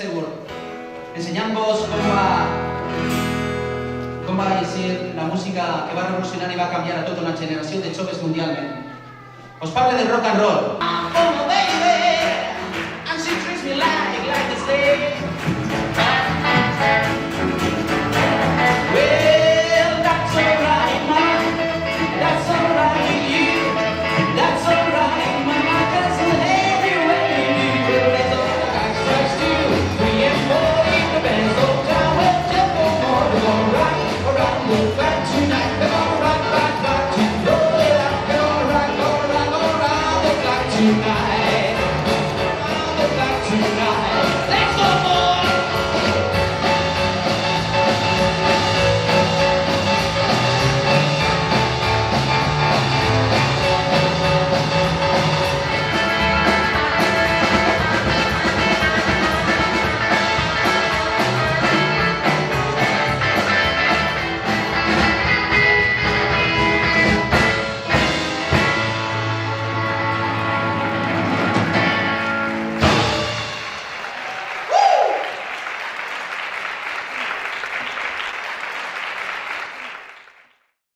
segur, ensenyant-vos com va ser la música que va revolucionar i va canviar a tota una generació de joves mundialment. Us parlo del rock and roll. Oh, baby, and she treats me like the stage.